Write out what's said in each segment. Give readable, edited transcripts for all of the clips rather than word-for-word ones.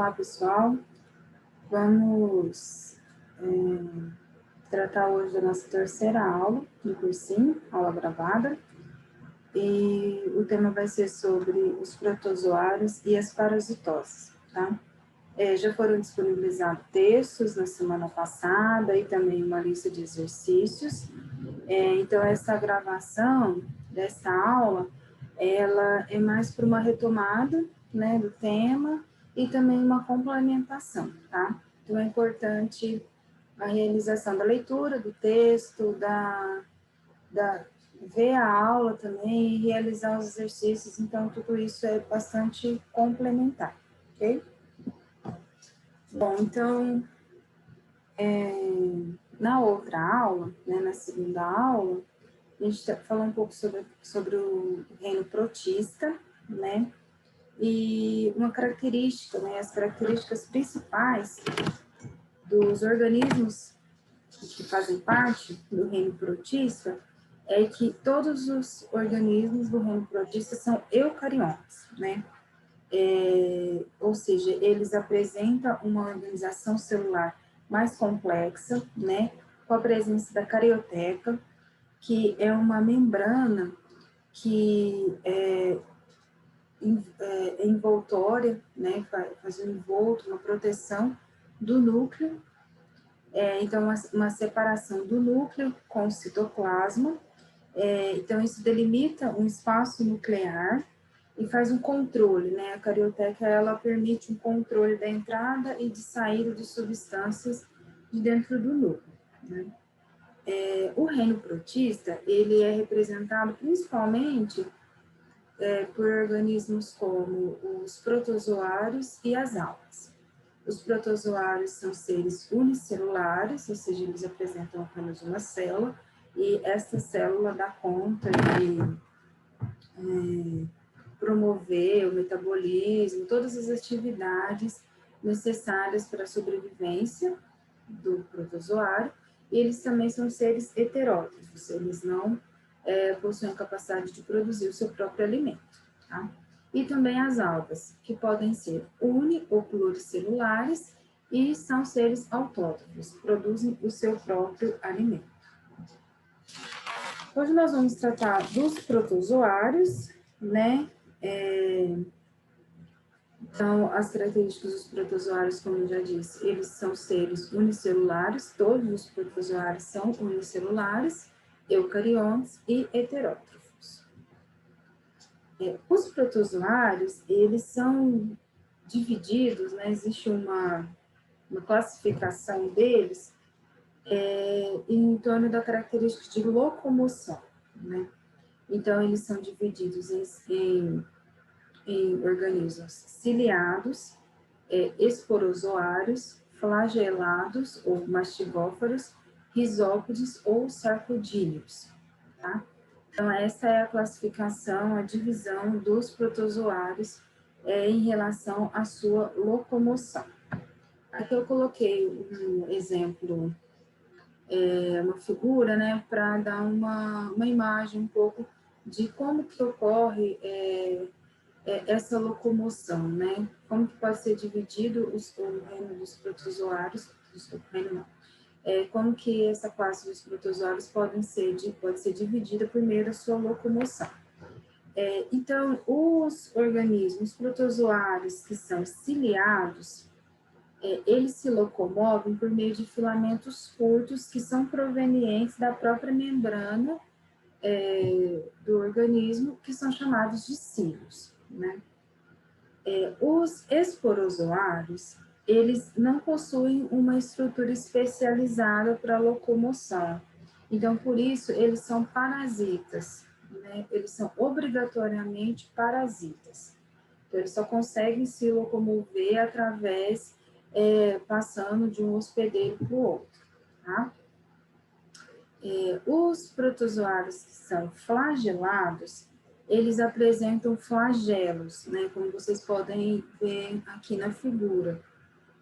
Olá, pessoal. Vamos tratar hoje da nossa terceira aula do cursinho, aula gravada. E o tema vai ser sobre os protozoários e as parasitoses, tá? Já foram disponibilizados textos na semana passada e também uma lista de exercícios. Então, essa gravação dessa aula, ela é mais para uma retomada, né, do tema e também uma complementação, tá? Então, é importante a realização da leitura do texto, ver a aula também e realizar os exercícios. Então, tudo isso é bastante complementar, ok? Bom, então, na outra aula, né, na segunda aula, a gente falou um pouco sobre o reino protista, né? E uma característica, né? As características principais dos organismos que fazem parte do reino protista é que todos os organismos do reino protista são eucariontes, né? Ou seja, eles apresentam uma organização celular mais complexa, né? Com a presença da carioteca, que é uma membrana que é envoltória, né, faz um envolto, uma proteção do núcleo, então uma separação do núcleo com o citoplasma, então isso delimita um espaço nuclear e faz um controle, né, a carioteca ela permite um controle da entrada e de saída de substâncias de dentro do núcleo, né. O reino protista, ele é representado principalmente por organismos como os protozoários e as algas. Os protozoários são seres unicelulares, ou seja, eles apresentam apenas uma célula, e essa célula dá conta de promover o metabolismo, todas as atividades necessárias para a sobrevivência do protozoário, e eles também são seres heterótrofos, eles não possuem capacidade de produzir o seu próprio alimento, tá? E também as algas, que podem ser uni- ou pluricelulares e são seres autótrofos, produzem o seu próprio alimento. Hoje nós vamos tratar dos protozoários, né? Então, as características dos protozoários, como eu já disse, eles são seres unicelulares, todos os protozoários são unicelulares, eucariontes e heterótrofos. Os protozoários, eles são divididos, né, existe uma classificação deles em torno da característica de locomoção, né? Então, eles são divididos em organismos ciliados, esporozoários, flagelados ou mastigófaros, risópodes ou sarcodíneos, tá? Então, essa é a classificação, a divisão dos protozoários em relação à sua locomoção. Aqui eu coloquei um exemplo, uma figura, né, para dar uma imagem um pouco de como que ocorre essa locomoção, né? Como que pode ser dividido o reino dos protozoários, como que essa classe dos protozoários pode ser dividida por meio da sua locomoção. Então, os organismos protozoários que são ciliados, eles se locomovem por meio de filamentos curtos que são provenientes da própria membrana do organismo, que são chamados de cílios, né? Os esporozoários, eles não possuem uma estrutura especializada para locomoção. Então, por isso, eles são parasitas, né? Eles são obrigatoriamente parasitas. Então, eles só conseguem se locomover através, passando de um hospedeiro para o outro, tá? Os protozoários que são flagelados, eles apresentam flagelos, né, como vocês podem ver aqui na figura,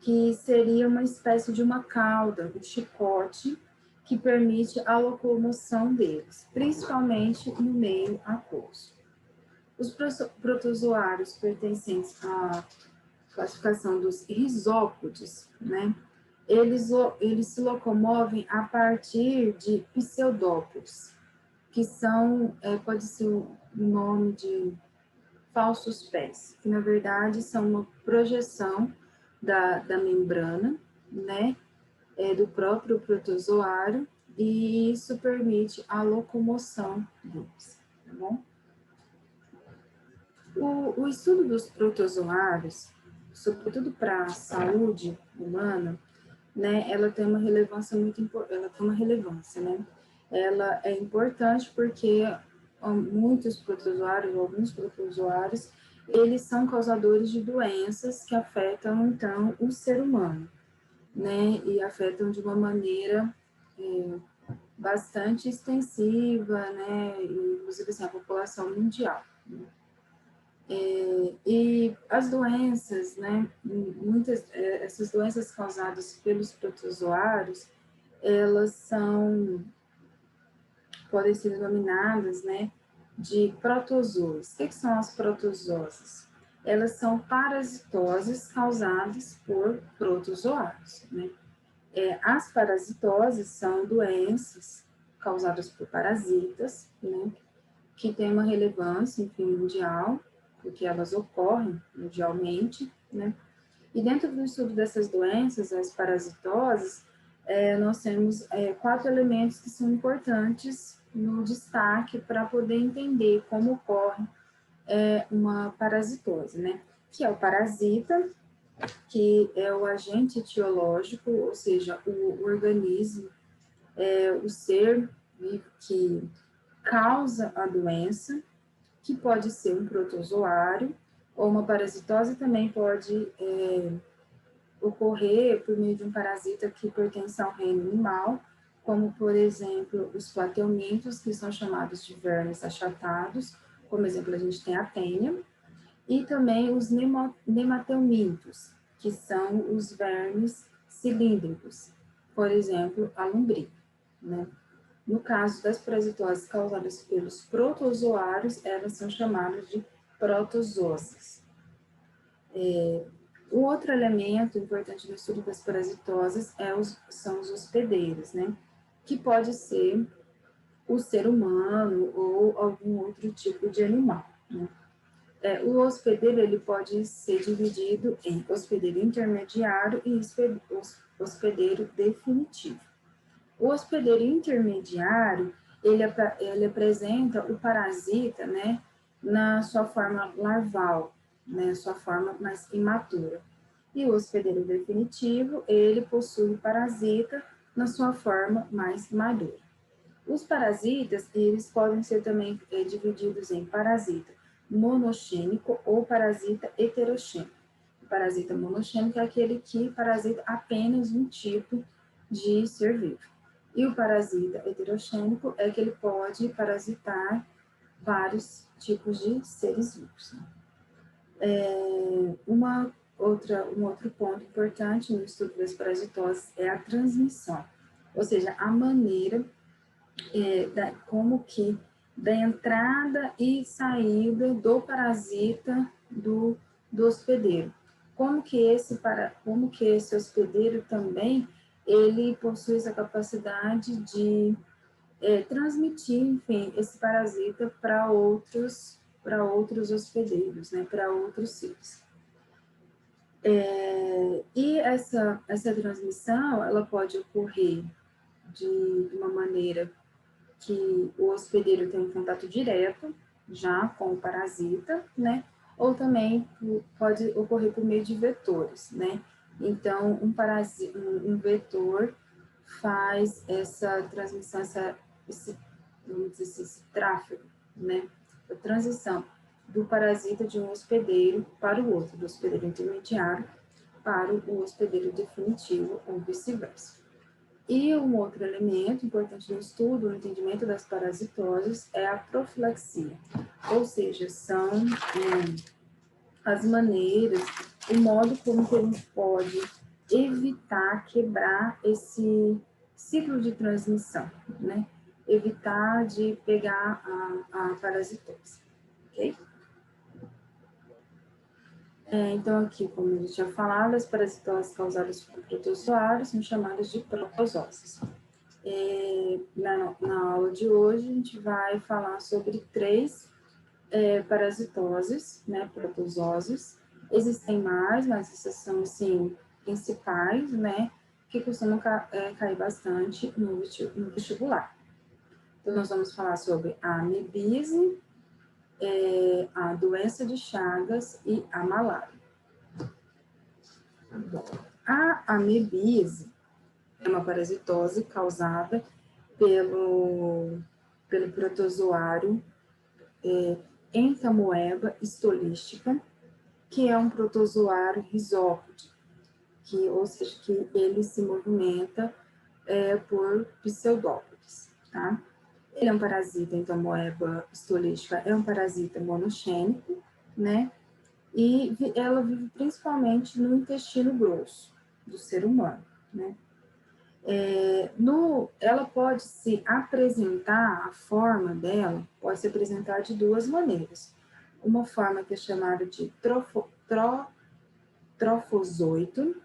que seria uma espécie de uma cauda, um chicote, que permite a locomoção deles, principalmente no meio aquoso. Os protozoários pertencentes classificação dos risópodes, né? Eles se locomovem a partir de pseudópodes, que são, pode ser o nome de falsos pés, que na verdade são uma projeção da membrana, né, do próprio protozoário, e isso permite a locomoção deles, tá bom? O estudo dos protozoários, sobretudo para a saúde humana, né, ela tem uma relevância ela tem uma relevância, né? Ela é importante porque muitos protozoários, alguns protozoários, eles são causadores de doenças que afetam, então, o ser humano, né? E afetam de uma maneira bastante extensiva, né? Inclusive, assim, a população mundial. Né? E as doenças, né? Muitas, essas doenças causadas pelos protozoários, elas podem ser denominadas, né, de protozoas. O que são as protozoas? Elas são parasitoses causadas por protozoários, né? As parasitoses são doenças causadas por parasitas, né, que têm uma relevância, enfim, mundial, porque elas ocorrem mundialmente, né? E dentro do estudo dessas doenças, as parasitoses, nós temos 4 elementos que são importantes no destaque para poder entender como ocorre uma parasitose, né? Que é o parasita, que é o agente etiológico, ou seja, o organismo, o ser vivo que causa a doença, que pode ser um protozoário, ou uma parasitose também pode ocorrer por meio de um parasita que pertence ao reino animal, como, por exemplo, os plateumintos, que são chamados de vermes achatados, como exemplo a gente tem a tênia, e também os nemateumintos, que são os vermes cilíndricos, por exemplo, a lombriga, né? No caso das parasitoses causadas pelos protozoários, elas são chamadas de protozoas. O outro elemento importante no estudo das parasitoses são os hospedeiros, né? Que pode ser o ser humano ou algum outro tipo de animal, né? O hospedeiro, ele pode ser dividido em hospedeiro intermediário e hospedeiro definitivo. O hospedeiro intermediário, ele apresenta o parasita, né, na sua forma larval, né, sua forma mais imatura. E o hospedeiro definitivo, ele possui o parasita na sua forma mais madura. Os parasitas, eles podem ser também divididos em parasita monogênico ou parasita heterogênico. O parasita monogênico é aquele que parasita apenas um tipo de ser vivo. E o parasita heterogênico é que ele pode parasitar vários tipos de seres vivos. Um outro ponto importante no estudo das parasitoses é a transmissão, ou seja, a maneira como que da entrada e saída do parasita do hospedeiro. Como que esse hospedeiro também ele possui essa capacidade de transmitir, enfim, esse parasita para outros hospedeiros, né, para outros seres. E essa transmissão, ela pode ocorrer de uma maneira que o hospedeiro tem um contato direto já com o parasita, né? Ou também pode ocorrer por meio de vetores, né? Então, um vetor faz essa transmissão, vamos dizer assim, esse tráfego, né? A transição do parasita de um hospedeiro para o outro, do hospedeiro intermediário para o hospedeiro definitivo ou vice-versa. E um outro elemento importante no estudo, no entendimento das parasitoses, é a profilaxia, ou seja, são as maneiras, o modo como que a gente pode evitar quebrar esse ciclo de transmissão, né? Evitar de pegar a parasitose, ok? Então, aqui, como eu já tinha falado, as parasitoses causadas por protozoários são chamadas de protozooses. Na aula de hoje, a gente vai falar sobre 3 parasitoses, né, protozooses. Existem mais, mas essas são, assim, principais, né, que costumam cair bastante no vestibular. Então, nós vamos falar sobre a amebise, a doença de Chagas e a malária. A amebise é uma parasitose causada pelo protozoário Entamoeba stolística, que é um protozoário risópode, ou seja, que ele se movimenta por pseudópodes, tá? Ele é um parasita, Entamoeba stolística é um parasita monogênico, né? E ela vive principalmente no intestino grosso do ser humano, né? Ela pode se apresentar, a forma dela pode se apresentar de 2 maneiras. Uma forma que é chamada de trofozoito,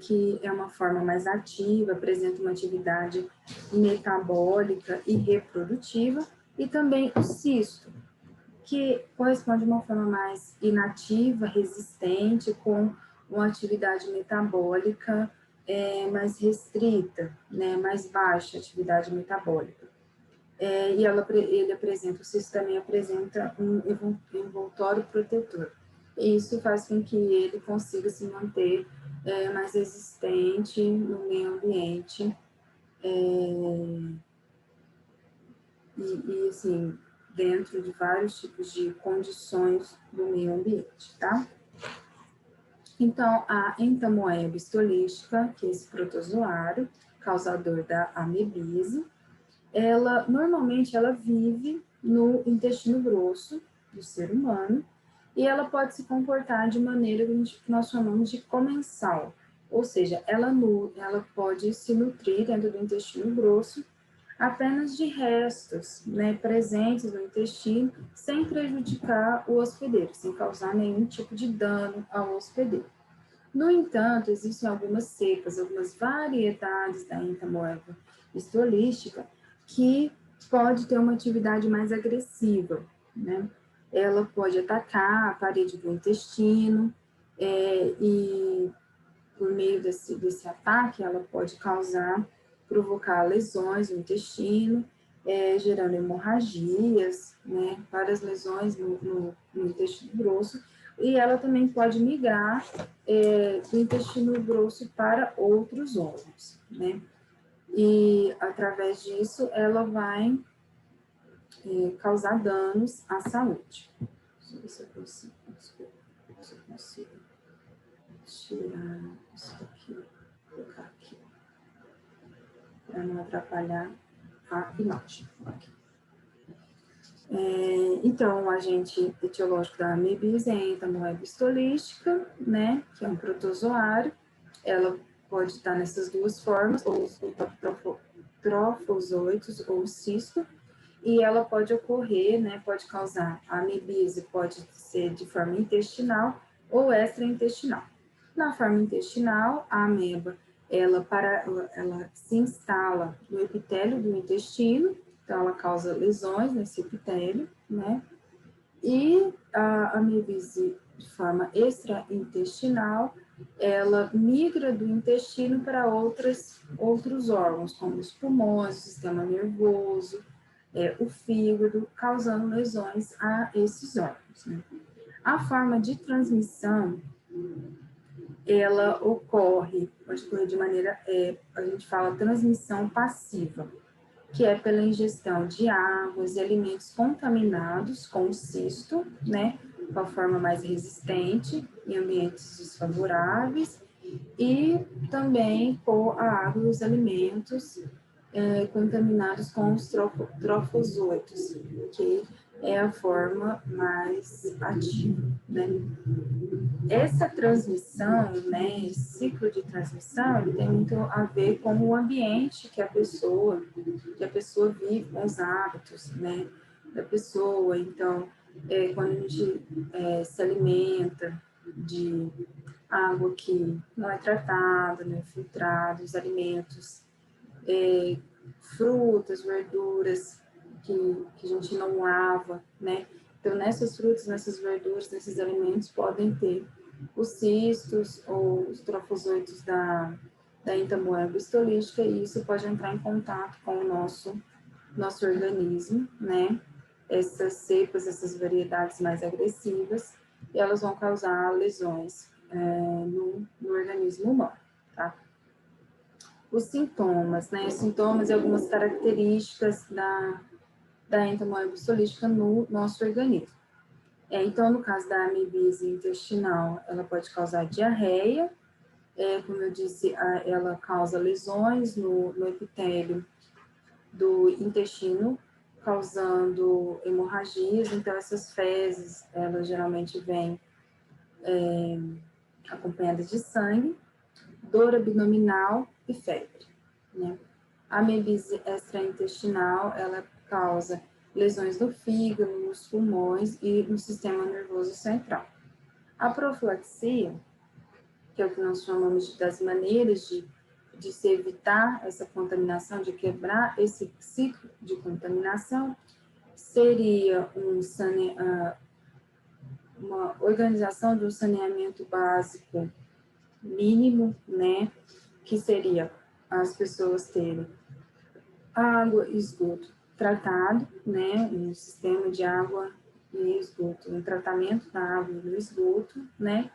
que é uma forma mais ativa, apresenta uma atividade metabólica e reprodutiva, e também o cisto, que corresponde a uma forma mais inativa, resistente, com uma atividade metabólica mais restrita, né, mais baixa atividade metabólica. Ele apresenta, o cisto também apresenta um envoltório protetor. E isso faz com que ele consiga se manter mais resistente no meio ambiente e assim, dentro de vários tipos de condições do meio ambiente, tá? Então, a Entamoeba stolística, que é esse protozoário causador da amebise, normalmente ela vive no intestino grosso do ser humano e ela pode se comportar de maneira que nós chamamos de comensal, ou seja, ela pode se nutrir dentro do intestino grosso apenas de restos, né, presentes no intestino, sem prejudicar o hospedeiro, sem causar nenhum tipo de dano ao hospedeiro. No entanto, existem algumas cepas, algumas variedades da Entamoeba stolística que pode ter uma atividade mais agressiva, né? Ela pode atacar a parede do intestino e por meio desse ataque ela pode provocar lesões no intestino, gerando hemorragias, né? Várias lesões no intestino grosso, e ela também pode migrar do intestino grosso para outros órgãos, né? E, através disso, ela vai causar danos à saúde. Deixa eu ver se eu consigo, tirar isso aqui, colocar aqui, para não atrapalhar a imagem. Aqui. Então, o agente etiológico da amebise é a Entamoeba stolística, né, que é um protozoário. Ela pode estar nessas 2 formas, ou trofozoitos ou cisto, e ela pode ocorrer, né, pode causar a amebise, pode ser de forma intestinal ou extraintestinal. Na forma intestinal, a ameba, ela se instala no epitélio do intestino, então ela causa lesões nesse epitélio, né? E a amebise de forma extraintestinal, ela migra do intestino para outros órgãos, como os pulmões, o sistema nervoso, o fígado, causando lesões a esses órgãos, né? A forma de transmissão, ela pode ocorrer de maneira, a gente fala transmissão passiva, que é pela ingestão de águas e alimentos contaminados com cisto, né, com a forma mais resistente, em ambientes desfavoráveis, e também com a água e os alimentos contaminados com os trofozoitos, que é a forma mais ativa, né? Essa transmissão, né, esse ciclo de transmissão, ele tem muito a ver com o ambiente que a pessoa vive, com os hábitos, né, da pessoa. Então, quando a gente se alimenta de água que não é tratada, não é filtrada, os alimentos, frutas, verduras que a gente não lava, né? Então, nessas frutas, nessas verduras, nesses alimentos, podem ter os cistos ou os trofozoitos da entamoeba histolítica, e isso pode entrar em contato com o nosso organismo, né? Essas cepas, essas variedades mais agressivas, elas vão causar lesões no organismo humano, tá? Os sintomas, né? Os sintomas e algumas características da entamoeba histolítica no nosso organismo. Então, no caso da amebise intestinal, ela pode causar diarreia, como eu disse, ela causa lesões no epitélio do intestino, causando hemorragias. Então, essas fezes, elas geralmente vêm acompanhadas de sangue, dor abdominal e febre, né? A amebise extraintestinal, ela causa lesões no fígado, nos pulmões e no sistema nervoso central. A profilaxia, que é o que nós chamamos das maneiras de se evitar essa contaminação, de quebrar esse ciclo de contaminação, seria uma organização de um saneamento básico mínimo, né, que seria as pessoas terem água e esgoto tratado, né, um sistema de água e esgoto, um tratamento da água e do esgoto, né,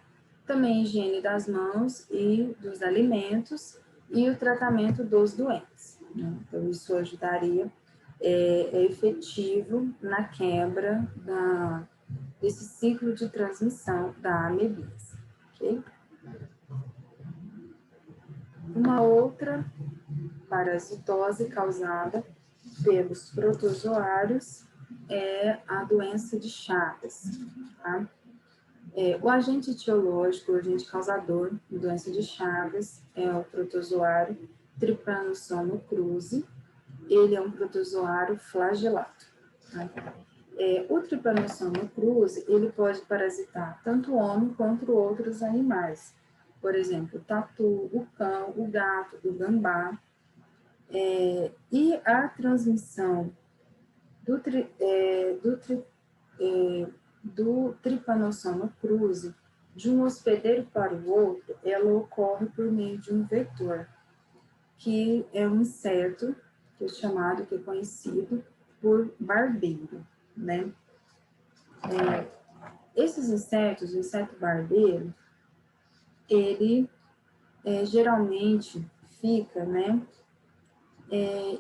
também higiene das mãos e dos alimentos e o tratamento dos doentes, né? Então, isso ajudaria, é efetivo na quebra desse ciclo de transmissão da amebise, ok? Uma outra parasitose causada pelos protozoários é a doença de Chagas, tá? O agente etiológico, o agente causador de doença de Chagas é o protozoário Trypanosoma cruzi. Ele é um protozoário flagelado, tá? O Trypanosoma cruzi, ele pode parasitar tanto o homem quanto outros animais. Por exemplo, o tatu, o cão, o gato, o gambá. E a transmissão do Trypanosoma cruzi de um hospedeiro para o outro, ela ocorre por meio de um vetor, que é um inseto, que é conhecido por barbeiro, né? Esses insetos, o inseto barbeiro, ele geralmente fica, né,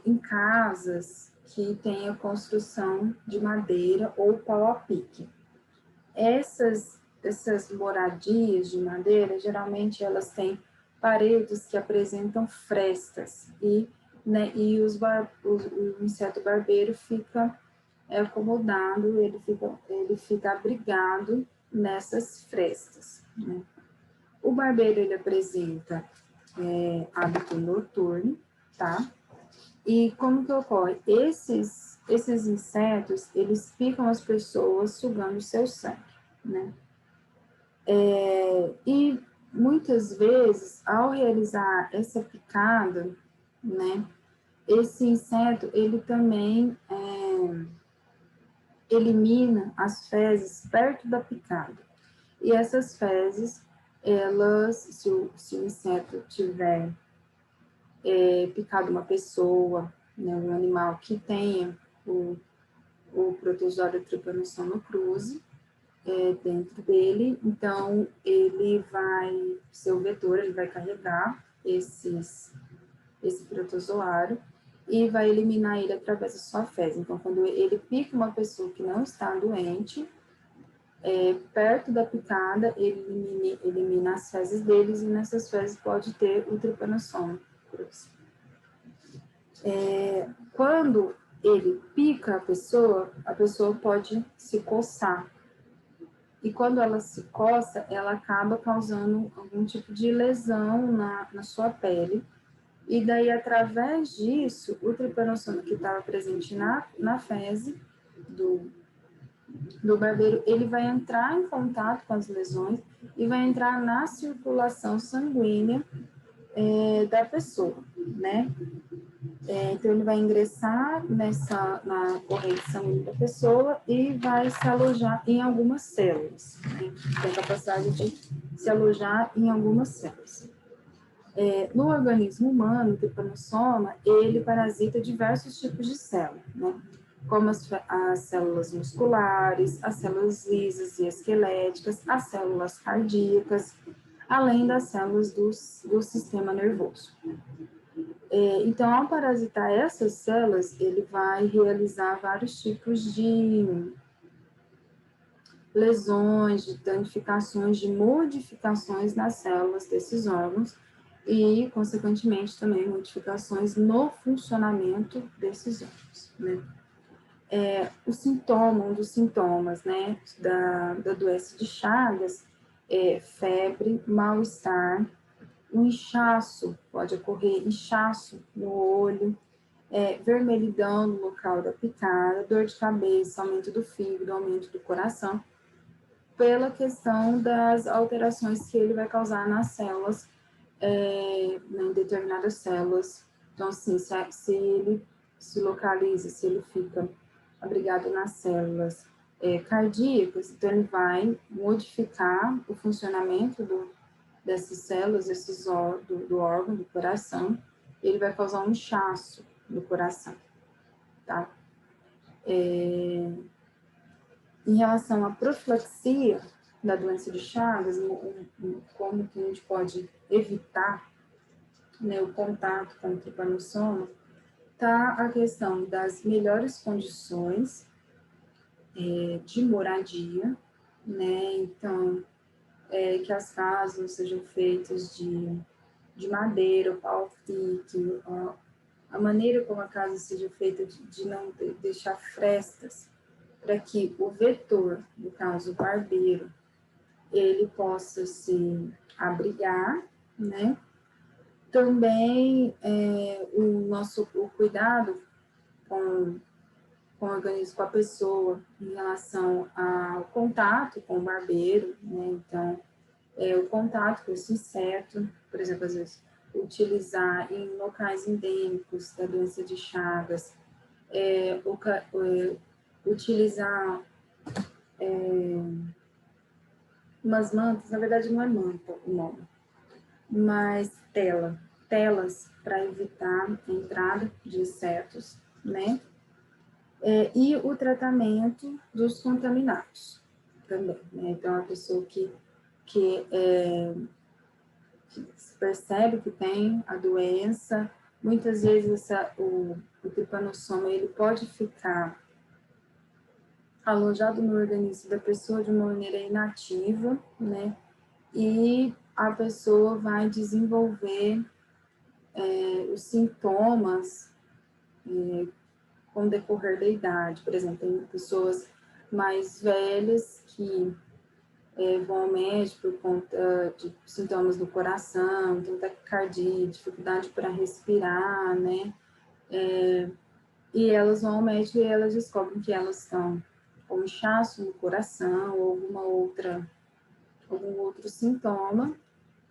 em casas que tenha construção de madeira ou pau a pique. Essas moradias de madeira, geralmente elas têm paredes que apresentam frestas e, né, o inseto barbeiro fica acomodado, ele fica abrigado nessas frestas, né? O barbeiro, ele apresenta hábito noturno, tá? E como que ocorre? Esses insetos, eles picam as pessoas sugando seu sangue, né? E muitas vezes, ao realizar essa picada, né, esse inseto, ele também elimina as fezes perto da picada. E essas fezes, elas, se o inseto tiver picado uma pessoa, né, um animal que tenha o protozoário Trypanosoma cruzi dentro dele, então ele vai ser o vetor, ele vai carregar esse protozoário e vai eliminar ele através da sua fezes. Então, quando ele pica uma pessoa que não está doente, perto da picada, ele elimina as fezes deles e nessas fezes pode ter o Trypanosoma cruzi. Quando ele pica a pessoa pode se coçar. E quando ela se coça, ela acaba causando algum tipo de lesão na sua pele. E daí, através disso, o Trypanosoma que estava presente na fezes do barbeiro, ele vai entrar em contato com as lesões e vai entrar na circulação sanguínea da pessoa, né? Então, ele vai ingressar na corrente sanguínea da pessoa e vai se alojar em algumas células, né? Tem a capacidade de se alojar em algumas células. No organismo humano, o tripanossoma, ele parasita diversos tipos de células, né? Como as células musculares, as células lisas e esqueléticas, as células cardíacas, além das células do sistema nervoso. Então, ao parasitar essas células, ele vai realizar vários tipos de lesões, de danificações, de modificações nas células desses órgãos e, consequentemente, também modificações no funcionamento desses órgãos, né? Um dos sintomas, né, da doença de Chagas é febre, mal-estar, um inchaço, pode ocorrer inchaço no olho, vermelhidão no local da picada, dor de cabeça, aumento do fígado, aumento do coração, pela questão das alterações que ele vai causar nas células, em determinadas células. Então, assim, se ele se localiza, se ele fica abrigado nas células cardíacas, então ele vai modificar o funcionamento dessas células, do órgão, do coração, ele vai causar um inchaço no coração, tá? Em relação à profilaxia da doença de Chagas, como que a gente pode evitar, né, o contato com o tripanossoma, tá a questão das melhores condições de moradia, né? Então, que as casas sejam feitas de madeira, pau-fique, a maneira como a casa seja feita de não deixar frestas, para que o vetor, no caso o barbeiro, ele possa se abrigar, né? Também o cuidado com o organismo, com a pessoa, em relação ao contato com o barbeiro, né? Então, o contato com esse inseto, por exemplo, às vezes, utilizar em locais endêmicos da doença de Chagas, utilizar umas mantas, na verdade não é manta o nome, mas telas para evitar a entrada de insetos, né? E o tratamento dos contaminados também, né? Então, a pessoa que percebe que tem a doença, muitas vezes o tripanossoma ele pode ficar alojado no organismo da pessoa de uma maneira inativa, né? E a pessoa vai desenvolver os sintomas com o decorrer da idade. Por exemplo, tem pessoas mais velhas que vão ao médico por conta de sintomas do coração, então taquicardia, dificuldade para respirar, né? E elas vão ao médico e elas descobrem que elas estão com inchaço no coração ou algum outro sintoma.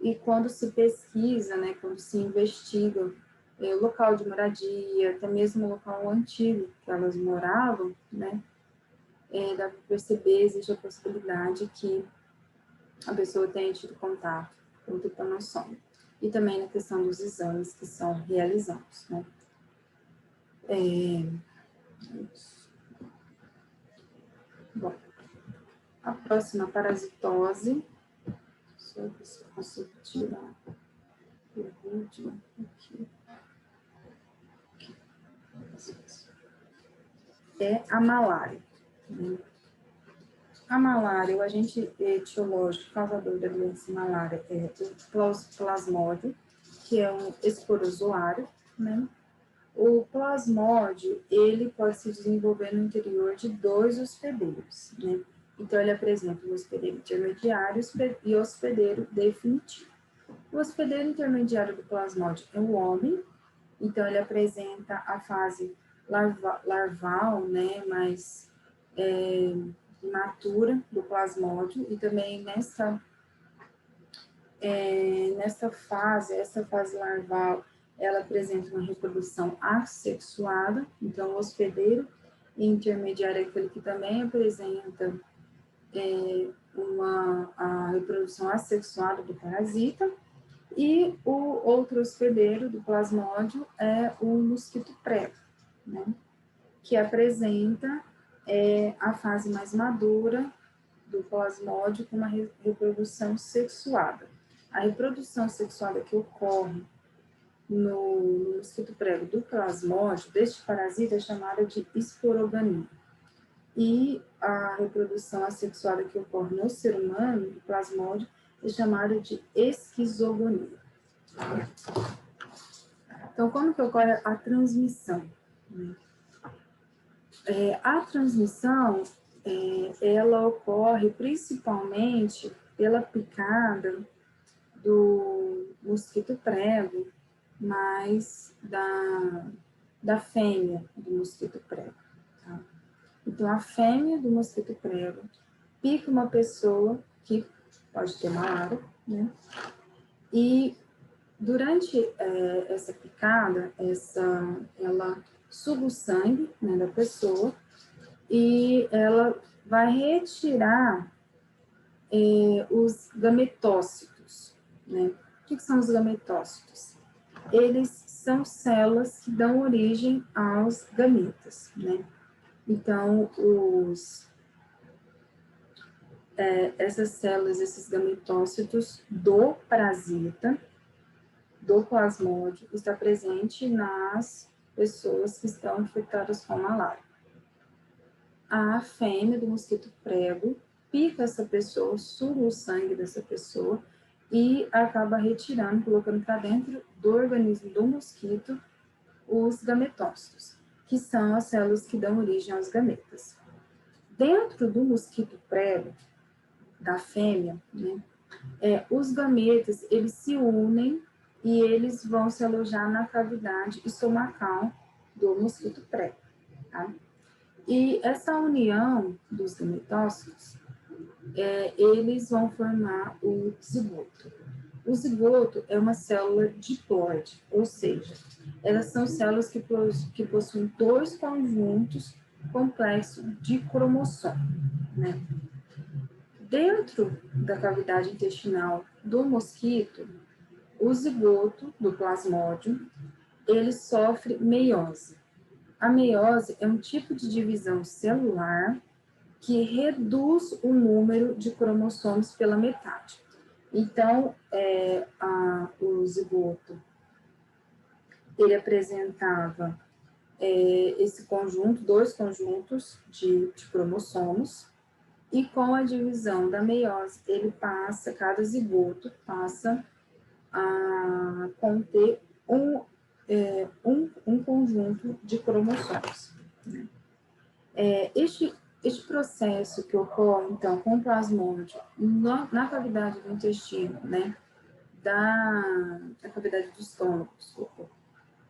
E quando se pesquisa, né, quando se investiga o local de moradia, até mesmo o local antigo que elas moravam, né, dá para perceber, existe a possibilidade que a pessoa tenha tido contato com o tripanossoma. E também na questão dos exames que são realizados, né. Bom, a próxima parasitose, deixa eu ver se eu consigo tirar o vídeo aqui. É a malária. A malária, o agente etiológico causador da doença malária é o plasmódio, que é um esporozoário, né? O plasmódio, ele pode se desenvolver no interior de 2 hospedeiros, né? Então, ele apresenta o hospedeiro intermediário e o hospedeiro definitivo. O hospedeiro intermediário do plasmódio é o homem, então ele apresenta a fase larval, né? Mas imatura do plasmódio, e também nessa fase, essa fase larval, ela apresenta uma reprodução assexuada, então o hospedeiro intermediário é aquele que também apresenta a reprodução assexuada do parasita, e o outro hospedeiro do plasmódio é o mosquito prego, né, que apresenta a fase mais madura do plasmódio com uma reprodução sexuada. A reprodução sexuada que ocorre no mosquito prego do plasmódio, deste parasita, é chamada de esporogania. E a reprodução assexuada que ocorre no ser humano, do plasmódio, é chamada de esquizogonia. Então, como que ocorre a transmissão? A transmissão, ela ocorre principalmente pela picada do mosquito prego, mas da fêmea do mosquito prego. Tá? Então, a fêmea do mosquito prego pica uma pessoa que pode ter malária, né? E durante essa picada, ela suga o sangue, né, da pessoa, e ela vai retirar os gametócitos, né? O que são os gametócitos? Eles são células que dão origem aos gametas, né? Então, essas células, esses gametócitos do parasita, do plasmódio, está presente nas pessoas que estão infectadas com malária. A fêmea do mosquito prego pica essa pessoa, suga o sangue dessa pessoa e acaba retirando, colocando para dentro do organismo do mosquito os gametócitos, que são as células que dão origem aos gametas. Dentro do mosquito prego, da fêmea, né, os gametas, eles se unem e eles vão se alojar na cavidade estomacal do mosquito prego, tá? E essa união dos gametócitos, eles vão formar o zigoto. O zigoto é uma célula diploide, ou seja, elas são células que possuem dois conjuntos complexos de cromossomo, né? Dentro da cavidade intestinal do mosquito, o zigoto do plasmódio, ele sofre meiose. A meiose é um tipo de divisão celular que reduz o número de cromossomos pela metade. Então, o zigoto, ele apresentava esse conjunto, dois conjuntos de cromossomos, e com a divisão da meiose, cada zigoto passa a conter um conjunto de cromossomos. Né? Este processo que ocorre, então, com o plasmódio na cavidade do intestino, né, da cavidade do estômago, desculpa,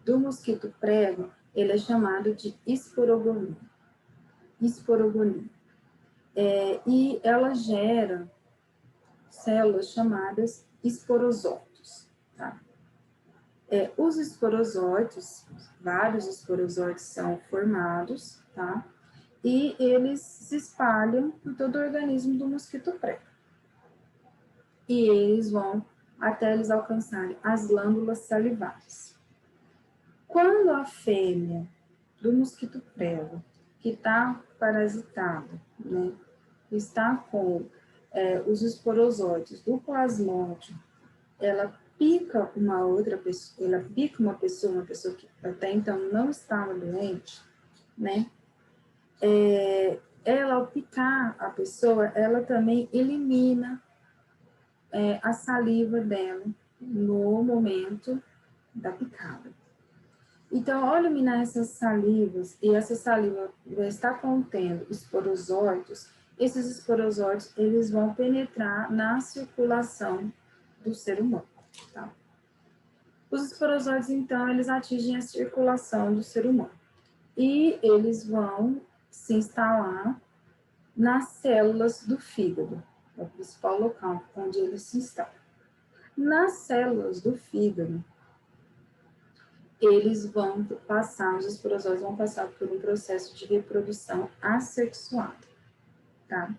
do mosquito prego, ele é chamado de esporogonia. E ela gera células chamadas esporozóitos. Tá? Os esporozóitos, vários esporozóitos são formados, tá? E eles se espalham por todo o organismo do mosquito prego. E eles vão até eles alcançarem as glândulas salivares. Quando a fêmea do mosquito prego, que está parasitada, né, está com os esporozóitos do plasmódio, ela pica uma outra pessoa, uma pessoa que até então não estava doente, né? Ela, ao picar a pessoa, ela também elimina a saliva dela no momento da picada. Então, ao eliminar essas salivas, e essa saliva está contendo esporozóitos, esses esporozóitos, eles vão penetrar na circulação do ser humano, tá? Os esporozóitos, então, eles atingem a circulação do ser humano. E eles vão se instalar nas células do fígado, é o principal local onde eles se instalam. Nas células do fígado, eles vão passar, os esporozóides vão passar por um processo de reprodução assexuada, tá?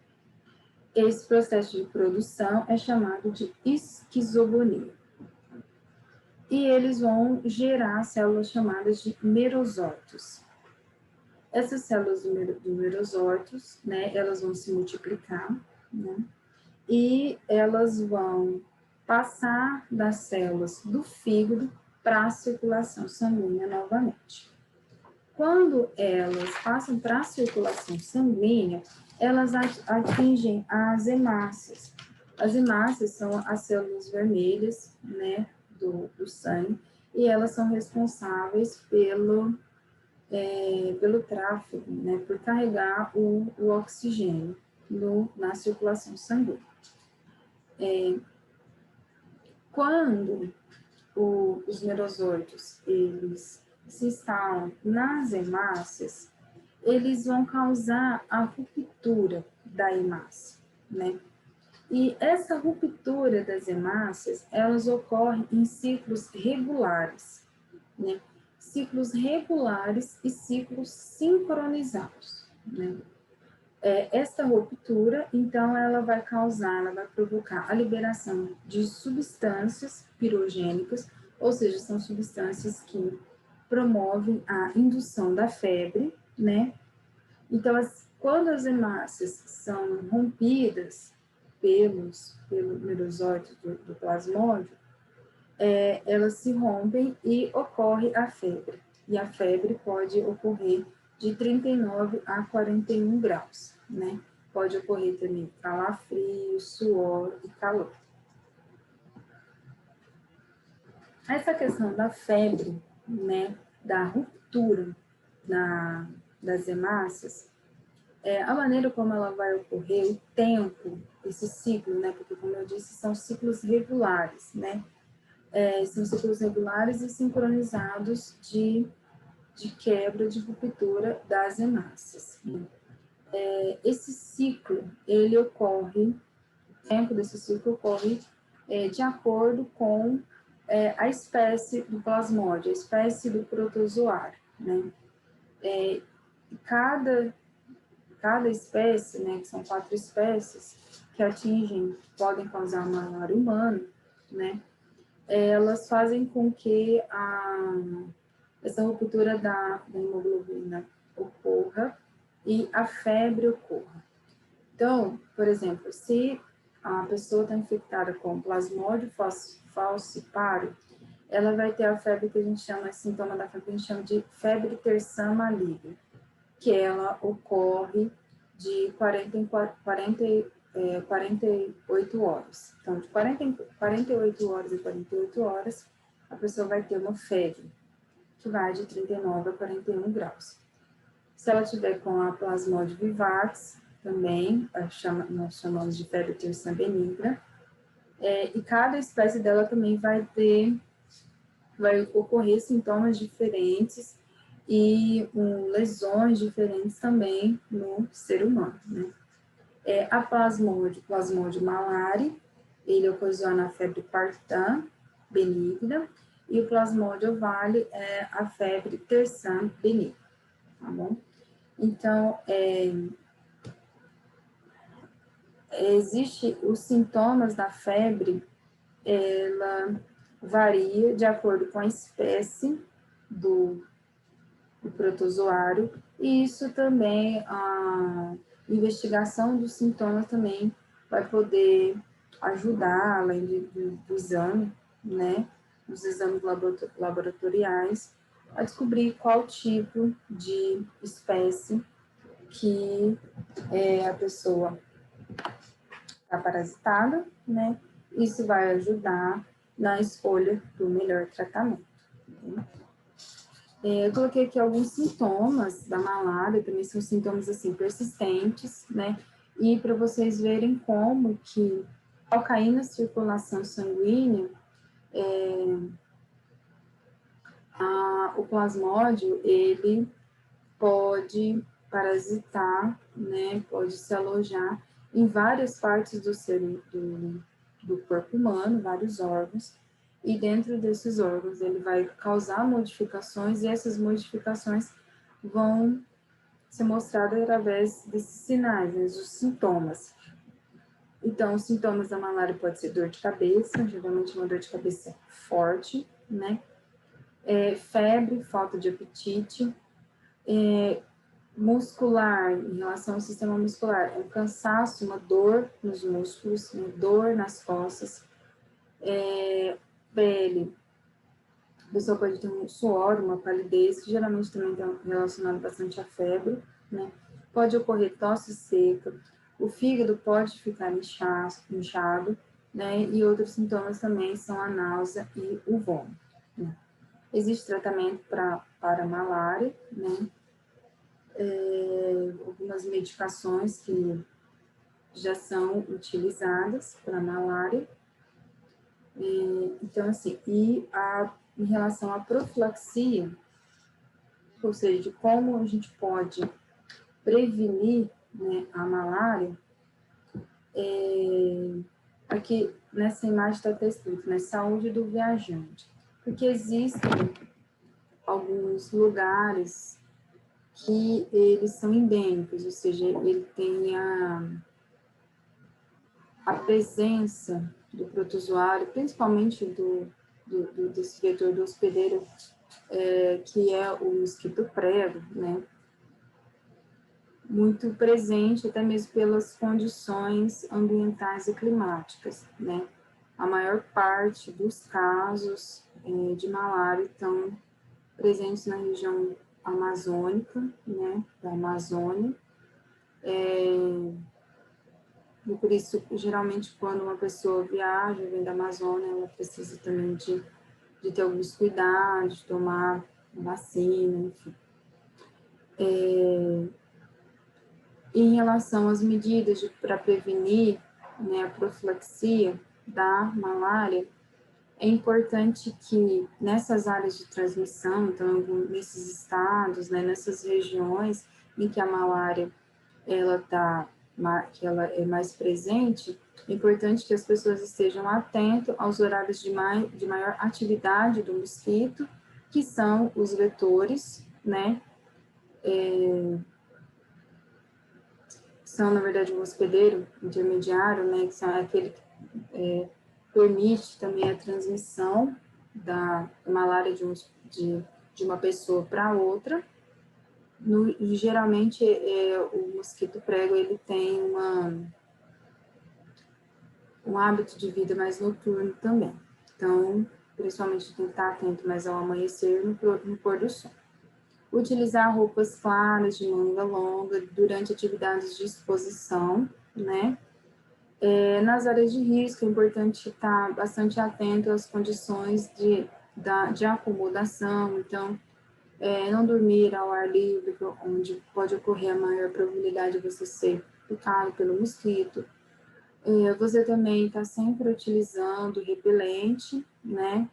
Esse processo de produção é chamado de esquizogonia. E eles vão gerar células chamadas de merosóitos. Essas células do merosóitos, né, elas vão se multiplicar, né, e elas vão passar das células do fígado para a circulação sanguínea novamente. Quando elas passam para a circulação sanguínea, elas atingem as hemácias. As hemácias são as células vermelhas, né, do sangue, e elas são responsáveis pelo tráfego, né, por carregar o oxigênio na circulação sanguínea. Quando os merosóitos, eles se instalam nas hemácias, eles vão causar a ruptura da hemácia, né? E essa ruptura das hemácias, elas ocorrem em ciclos regulares, né? Ciclos regulares e ciclos sincronizados, né? Essa ruptura, então, ela vai provocar a liberação de substâncias pirogênicas, ou seja, são substâncias que promovem a indução da febre, né? Então, quando as hemácias são rompidas pelo merosóide do plasmódio, elas se rompem e ocorre a febre. E a febre pode ocorrer de 39 a 41 graus, né? Pode ocorrer também calafrio, suor e calor. Essa questão da febre, né, da ruptura das hemácias, a maneira como ela vai ocorrer, o tempo, esse ciclo, né, porque como eu disse, são ciclos regulares, né, são ciclos regulares e sincronizados de quebra, de ruptura das hemácias. Esse ciclo, ele ocorre, o tempo desse ciclo ocorre de acordo com a espécie do plasmódio, a espécie do protozoário, né? Cada espécie, né, que são 4 espécies, que podem causar malaria humana, né, elas fazem com que essa ruptura da hemoglobina ocorra e a febre ocorra. Então, por exemplo, se a pessoa está infectada com plasmódio falciparum, ela vai ter a febre que a gente chama, sintoma da febre que a gente chama de febre terçã maligna, que ela ocorre de 48 horas. Então, de 48 horas a 48 horas, a pessoa vai ter uma febre, que vai de 39 a 41 graus. Se ela tiver com a plasmódio vivax, também, nós chamamos de febre terçã benigna, e cada espécie dela também vai ocorrer sintomas diferentes e lesões diferentes também no ser humano, né? A plasmódio malari, ele ocasiona a febre partã benigna, e o plasmódio ovale é a febre terçã benigna, tá bom? Então, existe os sintomas da febre, ela varia de acordo com a espécie do protozoário, e isso também, a investigação dos sintomas também vai poder ajudar, além do exame, né, dos exames laboratoriais, a descobrir qual tipo de espécie que a pessoa está parasitada, né? Isso vai ajudar na escolha do melhor tratamento. Tá? Eu coloquei aqui alguns sintomas da malária, também são sintomas assim persistentes, né? E para vocês verem como que ao cair na circulação sanguínea, o plasmódio, ele pode parasitar, né, pode se alojar em várias partes do corpo humano, vários órgãos, e dentro desses órgãos ele vai causar modificações, e essas modificações vão ser mostradas através desses sinais, né, dos sintomas. Então, os sintomas da malária pode ser dor de cabeça, geralmente uma dor de cabeça forte, né? Febre, falta de apetite, muscular, em relação ao sistema muscular, um cansaço, uma dor nos músculos, uma dor nas costas, pele, a pessoa pode ter um suor, uma palidez, que geralmente também está relacionado bastante à febre, né? Pode ocorrer tosse seca, o fígado pode ficar inchado, né? E outros sintomas também são a náusea e o vômito, né? Existe tratamento para malária, né? Algumas medicações que já são utilizadas para malária. Então, assim, em relação à profilaxia, ou seja, de como a gente pode prevenir, né, a malária, aqui nessa imagem está até escrito, né, saúde do viajante, porque existem alguns lugares que eles são endêmicos, ou seja, ele tem a presença do protozoário, principalmente desse vetor do hospedeiro, que é o mosquito prego, né? Muito presente, até mesmo pelas condições ambientais e climáticas, né? A maior parte dos casos de malária estão presentes na região amazônica, né? Da Amazônia. E por isso, geralmente, quando uma pessoa viaja, vem da Amazônia, ela precisa também de ter alguns cuidados, de tomar vacina, enfim. Em relação às medidas para prevenir, né, a profilaxia da malária, é importante que nessas áreas de transmissão, então nesses estados, né, nessas regiões em que a malária que ela é mais presente, é importante que as pessoas estejam atentas aos horários de maior atividade do mosquito, que são os vetores, né, são, na verdade, um hospedeiro intermediário, né, que são aquele que permite também a transmissão da malária de uma pessoa para outra. Geralmente, o mosquito prego, ele tem um hábito de vida mais noturno também. Então, principalmente tem que estar atento mais ao amanhecer no pôr do sol. Utilizar roupas claras, de manga longa, durante atividades de exposição, né? Nas áreas de risco, é importante estar bastante atento às condições de acomodação, então, não dormir ao ar livre, onde pode ocorrer a maior probabilidade de você ser picado pelo mosquito. Você também está sempre utilizando repelente, né?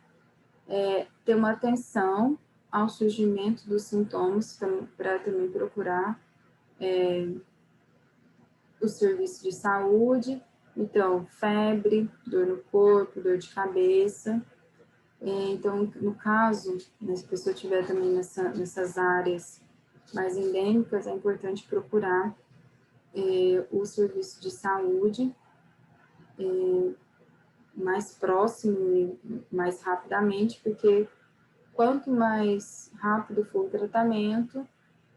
Ter uma atenção ao surgimento dos sintomas, para também procurar o serviço de saúde. Então, febre, dor no corpo, dor de cabeça. Então, no caso, né, se a pessoa estiver também nessas áreas mais endêmicas, é importante procurar o serviço de saúde mais próximo e mais rapidamente, porque quanto mais rápido for o tratamento,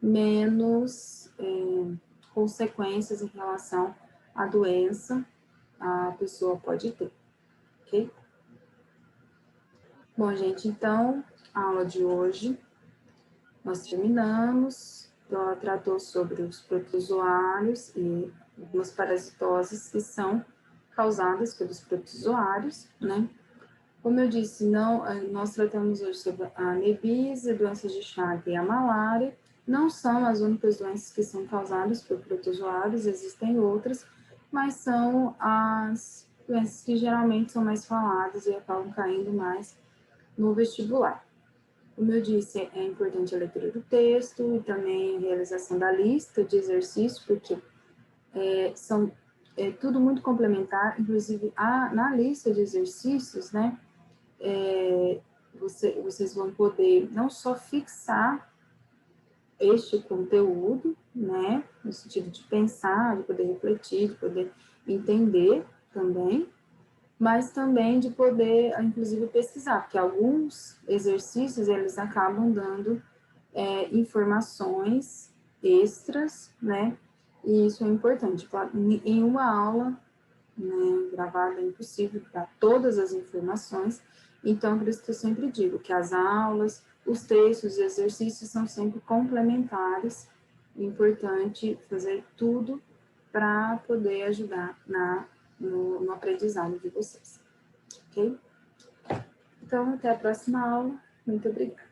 menos consequências em relação à doença a pessoa pode ter, ok? Bom, gente, então, a aula de hoje nós terminamos. Então, ela tratou sobre os protozoários e algumas parasitoses que são causadas pelos protozoários, né? Como eu disse, nós tratamos hoje sobre a anebise, doenças de Chagas e a malária. Não são as únicas doenças que são causadas por protozoários, existem outras, mas são as doenças que geralmente são mais faladas e acabam caindo mais no vestibular. Como eu disse, é importante a leitura do texto e também a realização da lista de exercícios, porque são tudo muito complementar, inclusive na lista de exercícios, né, vocês vão poder não só fixar este conteúdo, né, no sentido de pensar, de poder refletir, de poder entender também, mas também de poder, inclusive, pesquisar, porque alguns exercícios, eles acabam dando informações extras, né, e isso é importante. Em uma aula, né, gravada é impossível dar todas as informações, então, por isso que eu sempre digo que as aulas, os textos e exercícios são sempre complementares, é importante fazer tudo para poder ajudar no aprendizado de vocês, ok? Então, até a próxima aula. Muito obrigada.